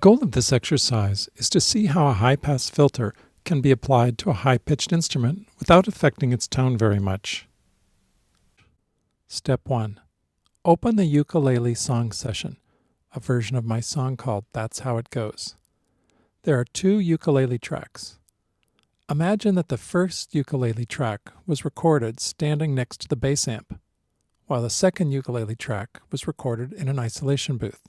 goal of this exercise is to see how a high-pass filter can be applied to a high-pitched instrument without affecting its tone very much. Step 1. Open the ukulele song session, a version of my song called That's How It Goes. There are 2 ukulele tracks. Imagine that the first ukulele track was recorded standing next to the bass amp, while the second ukulele track was recorded in an isolation booth.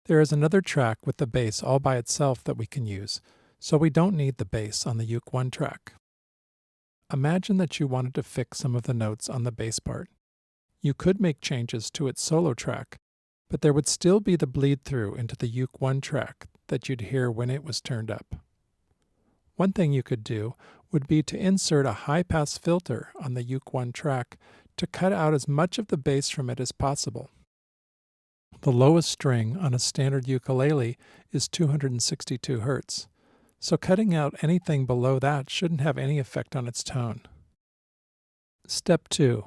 There is another track with the bass all by itself that we can use, so we don't need the bass on the uke 1 track. Imagine that you wanted to fix some of the notes on the bass part. You could make changes to its solo track, but there would still be the bleed through into the uke 1 track that you'd hear when it was turned up. One thing you could do would be to insert a high-pass filter on the uke 1 track to cut out as much of the bass from it as possible. The lowest string on a standard ukulele is 262 Hz, so cutting out anything below that shouldn't have any effect on its tone. Step 2.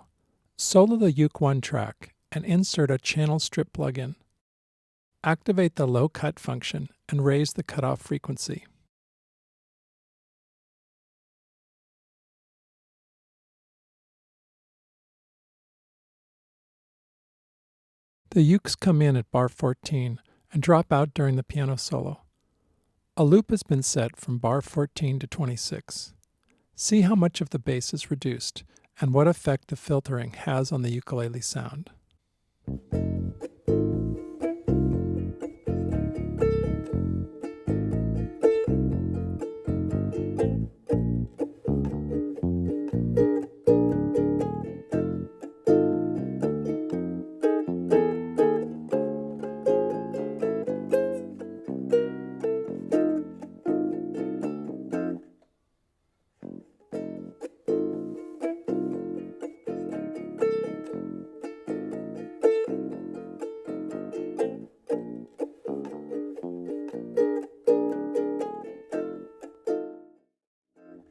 Solo the uke 1 track and insert a channel strip plugin. Activate the low cut function and raise the cutoff frequency. The ukes come in at bar 14 and drop out during the piano solo. A loop has been set from bar 14 to 26. See how much of the bass is reduced and what effect the filtering has on the ukulele sound.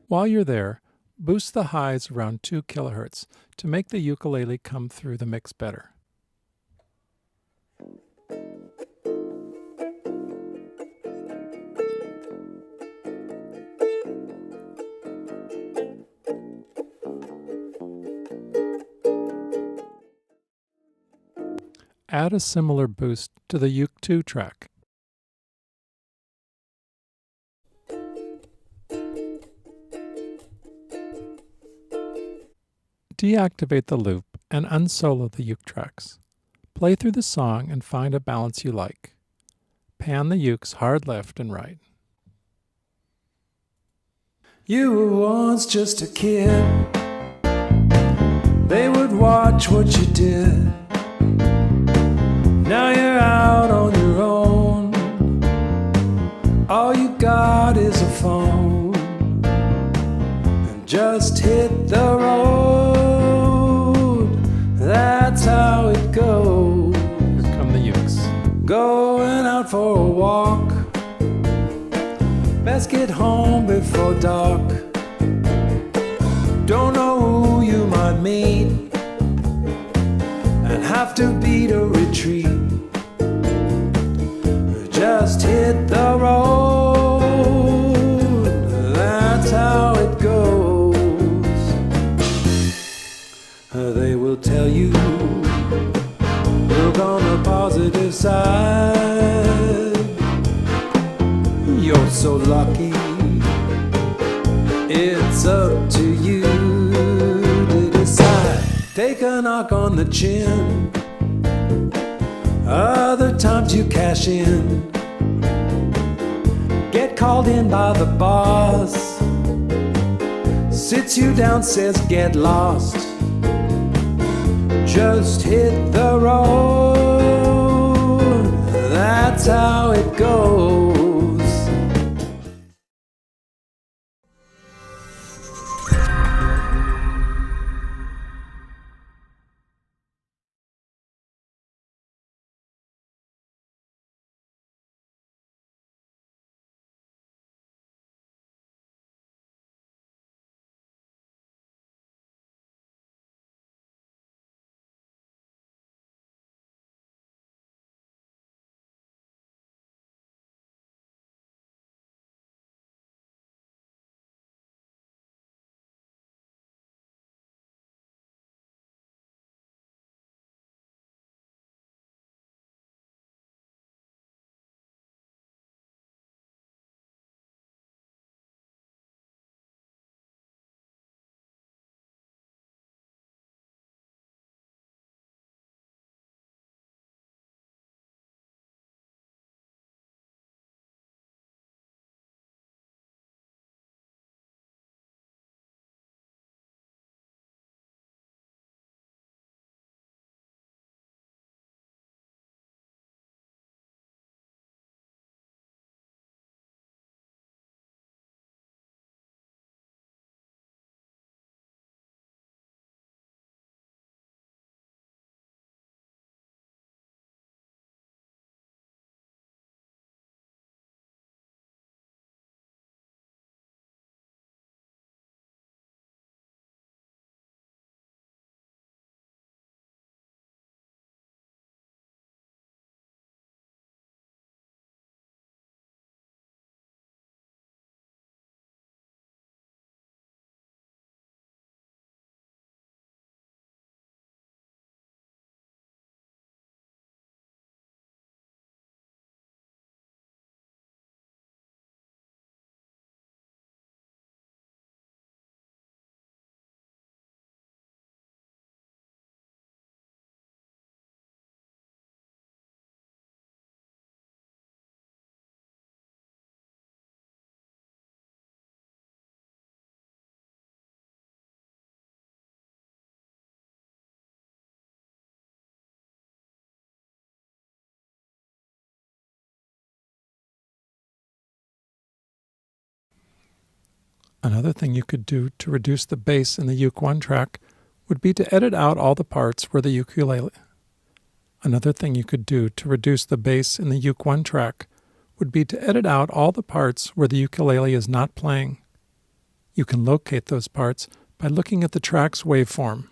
While you're there, boost the highs around 2 kHz to make the ukulele come through the mix better. Add a similar boost to the uke 2 track. Deactivate the loop and unsolo the uke tracks. Play through the song and find a balance you like. Pan the ukes hard left and right. You were once just a kid. They would watch what you did. Now you're out on your own. All you got is a phone. And just hit the road. That's how it goes. Here come the ukes. Going out for a walk. Best get home before dark. Don't know who you might meet and have to beat a retreat. Just hit the road. That's how it goes. They will tell you, look on the positive side. You're so lucky. It's up to you to decide. Take a knock on the chin. Other times you cash in. Get called in by the boss. Sits you down, says get lost. Just hit the road. That's how it goes. Another thing you could do to reduce the bass in the uke 1 track would be to edit out all the parts where the ukulele. Another thing you could do to reduce the bass in the uke 1 track would be to edit out all the parts where the ukulele is not playing. You can locate those parts by looking at the track's waveform.